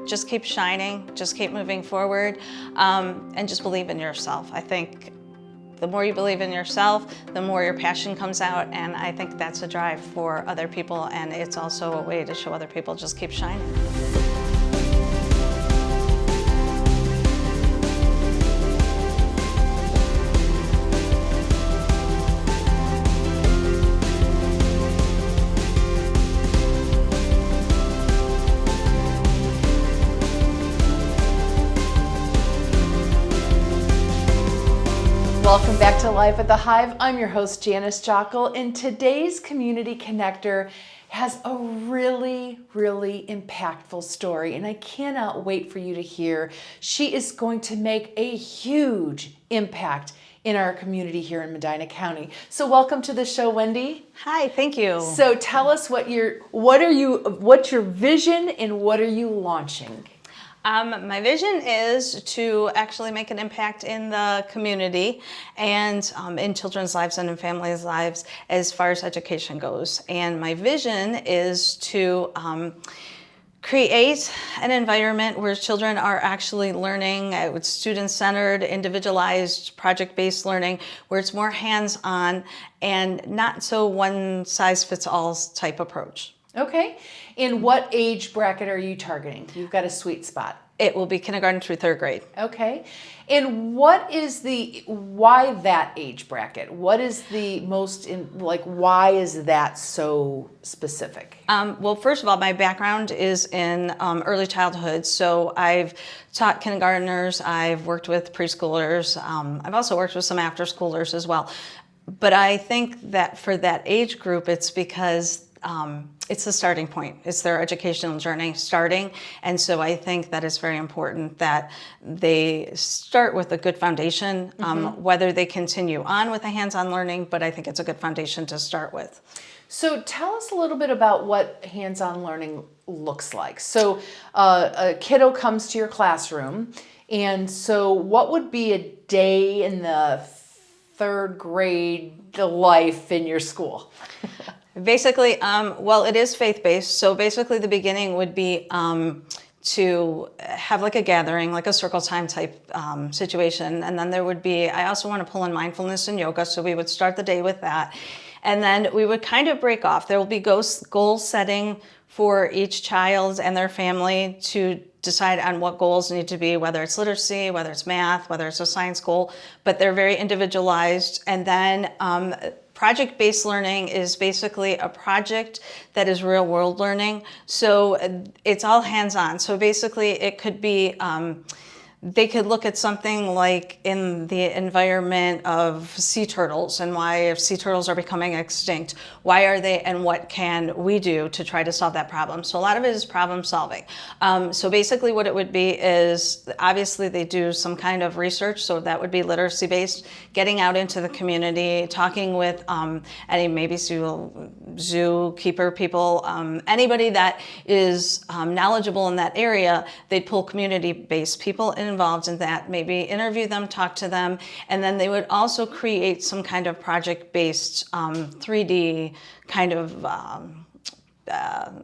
just keep shining, just keep moving forward, and just believe in yourself. I think the more you believe in yourself, the more your passion comes out, and I think that's a drive for other people, and it's also a way to show other people just keep shining. Welcome back to Live at the Hive. I'm your host, Janice Jokkel, and today's Community Connector has a really impactful story, and I cannot wait for you to hear. She is going to make a huge impact in our community here in Medina County. So welcome to the show, Wendy. Hi, thank you. So tell us what's your vision and what are you launching? My vision is to actually make an impact in the community and in children's lives and in families' lives as far as education goes. And my vision is to create an environment where children are actually learning with student-centered, individualized, project-based learning, where it's more hands-on and not so one-size-fits-all type approach. Okay. In what age bracket are you targeting? You've got a sweet spot. It will be kindergarten through third grade. Okay. And why that age bracket? What is the why is that so specific? Well, first of all, my background is in early childhood. So I've taught kindergartners, I've worked with preschoolers, I've also worked with some after schoolers as well. But I think that for that age group, it's because it's the starting point. It's their educational journey starting. And so I think that it's very important that they start with a good foundation, whether they continue on with the hands-on learning, but I think it's a good foundation to start with. So tell us a little bit about what hands-on learning looks like. So a kiddo comes to your classroom, and so what would be a day in the third grade life in your school? Basically, well, it is faith-based. So basically the beginning would be to have like a gathering, like a circle time type situation. And then there would be, I also want to pull in mindfulness and yoga. So we would start the day with that. And then we would kind of break off. There will be goal setting for each child and their family to decide on what goals need to be, whether it's literacy, whether it's math, whether it's a science goal, but they're very individualized. And then project-based learning is basically a project that is real-world learning. So it's all hands-on. So basically it could be, they could look at something like in the environment of sea turtles and why if sea turtles are becoming extinct, why are they and what can we do to try to solve that problem? So a lot of it is problem solving. So basically what it would be is obviously they do some kind of research, so that would be literacy based, getting out into the community, talking with any maybe zookeeper people, anybody that is knowledgeable in that area. They'd pull community based people involved in that, maybe interview them, talk to them, and then they would also create some kind of project-based 3D kind of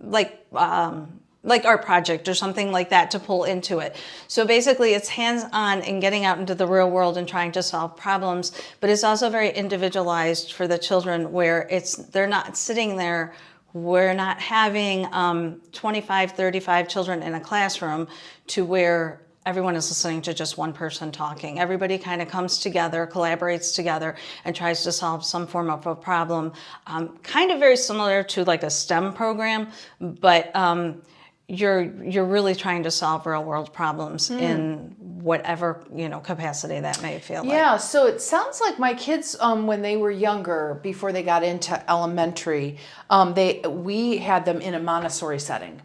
like art project or something like that to pull into it. So basically it's hands-on in getting out into the real world and trying to solve problems, but it's also very individualized for the children where they're not sitting there. We're not having 25, 35 children in a classroom to where everyone is listening to just one person talking. Everybody kind of comes together, collaborates together, and tries to solve some form of a problem. Kind of very similar to like a STEM program, but you're really trying to solve real world problems in whatever capacity that may feel like. Yeah, so it sounds like my kids, when they were younger, before they got into elementary, we had them in a Montessori setting.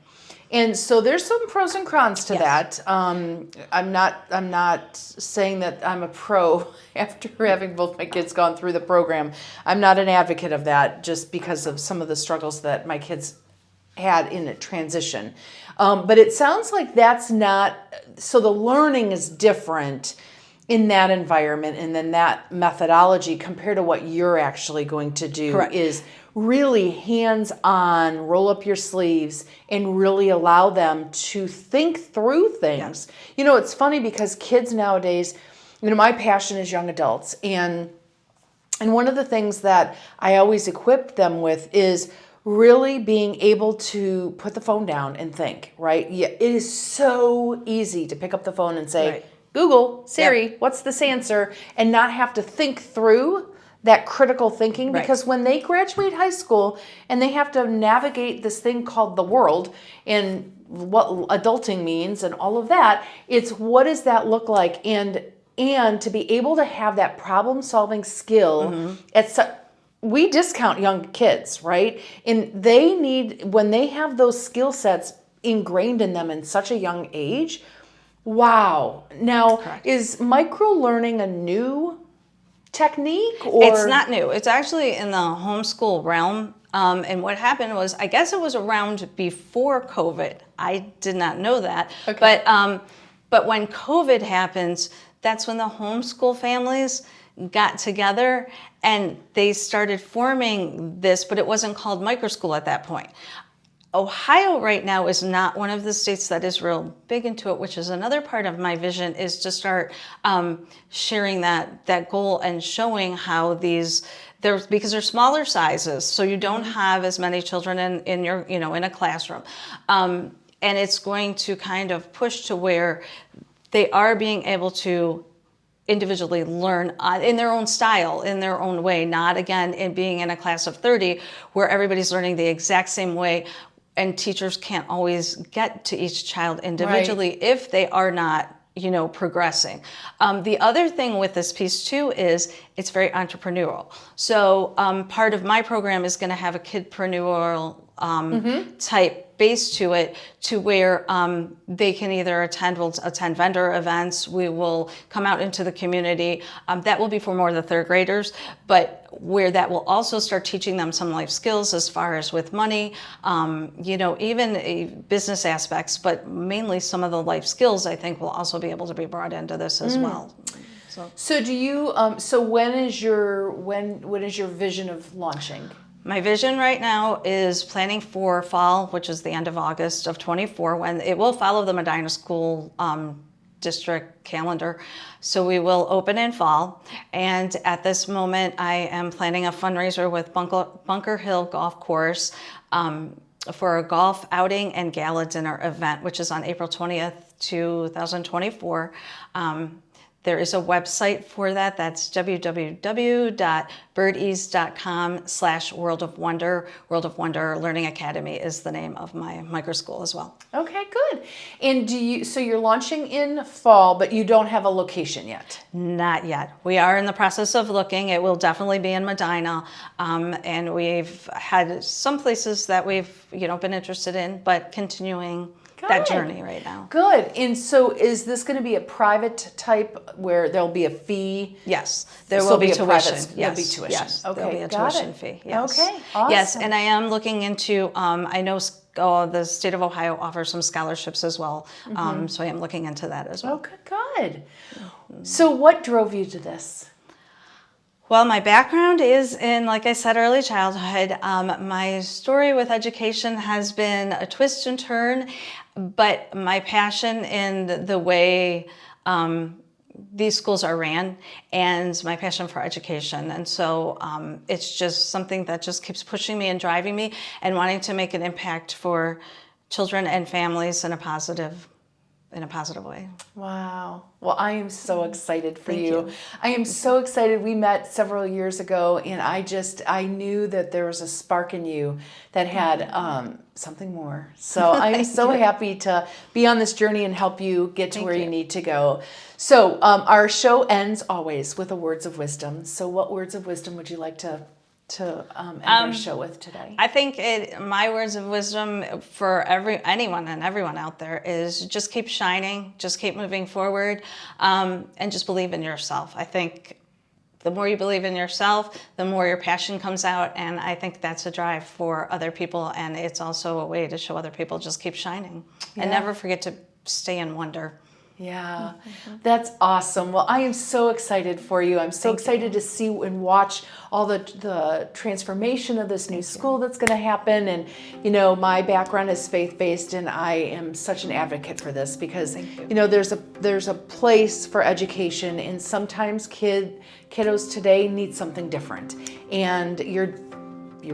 And so there's some pros and cons to that. I'm not saying that I'm a pro after having both my kids gone through the program. I'm not an advocate of that just because of some of the struggles that my kids had in a transition. But it sounds like that's not, so the learning is different in that environment and then that methodology compared to what you're actually going to do Correct. is really hands-on, roll up your sleeves and really allow them to think through things. You know, it's funny because kids nowadays, you know, my passion is young adults, and one of the things that I always equip them with is really being able to put the phone down and think, right? Yeah, it is so easy to pick up the phone and say, Right. Google, Siri, what's this answer? And not have to think through that critical thinking, because when they graduate high school and they have to navigate this thing called the world and what adulting means and all of that, it's what does that look like? And to be able to have that problem solving skill we discount young kids, right? And they need, when they have those skill sets ingrained in them in such a young age, wow. Now, is micro learning a new technique, or It's not new. It's actually in the homeschool realm. And what happened was, I guess it was around before COVID. I did not know that. Okay. But when COVID happens, that's when the homeschool families got together and they started forming this, but it wasn't called microschool at that point. Ohio right now is not one of the states that is real big into it, which is another part of my vision, is to start sharing that goal and showing how because they're smaller sizes, so you don't have as many children in your, you know, in a classroom. And it's going to kind of push to where they are being able to individually learn in their own style, in their own way, not again in being in a class of 30 where everybody's learning the exact same way and teachers can't always get to each child individually if they are not, you know, progressing. The other thing with this piece too is it's very entrepreneurial. So part of my program is going to have a kidpreneurial type base to it, to where they can either we'll attend vendor events, we will come out into the community. That will be for more of the third graders, but where that will also start teaching them some life skills as far as with money, you know, even business aspects, but mainly some of the life skills I think will also be able to be brought into this as well. So do you, so when is your vision of launching? My vision right now is planning for fall, which is the end of August of 24, when it will follow the Medina School district calendar. So we will open in fall. And at this moment, I am planning a fundraiser with Bunker Hill Golf Course for a golf outing and gala dinner event, which is on April 20th, 2024. There is a website for that. That's www.birdease.com/World of Wonder. World of Wonder Learning Academy is the name of my microschool as well. Okay, good. And so you're launching in fall, but you don't have a location yet? Not yet. We are in the process of looking. It will definitely be in Medina. And we've had some places that we've, you know, been interested in, but continuing that journey right now. Good. And so is this going to be a private type where there'll be a fee? Yes, there will be tuition. There'll be tuition. Yes, Okay, there'll be a tuition fee. Yes. Okay, awesome. Yes, and I am looking into, I know the state of Ohio offers some scholarships as well, so I am looking into that as well. Okay, good. So what drove you to this? Well, my background is in, like I said, early childhood. My story with education has been a twist and turn, but my passion in the way these schools are ran and my passion for education. And so it's just something that just keeps pushing me and driving me and wanting to make an impact for children and families in a positive way. Wow. Well, I am so excited for Thank you. I am so excited. We met several years ago, and I knew that there was a spark in you that had something more. So I am so happy to be on this journey and help you get to where you need to go. So our show ends always with a words of wisdom. So what words of wisdom would you like to end our show with today? I think my words of wisdom for anyone and everyone out there is just keep shining, just keep moving forward, and just believe in yourself. I think the more you believe in yourself, the more your passion comes out, and I think that's a drive for other people, and it's also a way to show other people just keep shining and never forget to stay in wonder. Yeah, that's awesome. Well, I am so excited for you. I'm so excited to see and watch all the transformation of this new school that's going to happen. And, you know, my background is faith-based, and I am such an advocate for this because, you know, there's a place for education, and sometimes kiddos today need something different. And you're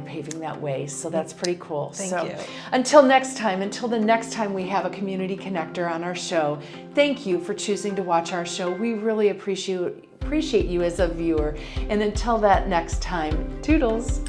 paving that way, so that's pretty cool. Thank you. Until the next time we have a community connector on our show, thank you for choosing to watch our show. We really appreciate you as a viewer. And until that next time, toodles.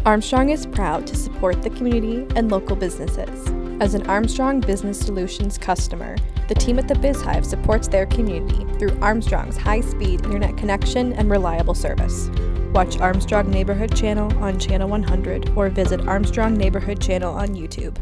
Armstrong is proud to support the community and local businesses. As an Armstrong Business Solutions customer, the team at the BizHive supports their community through Armstrong's high-speed internet connection and reliable service. Watch Armstrong Neighborhood Channel on Channel 100 or visit Armstrong Neighborhood Channel on YouTube.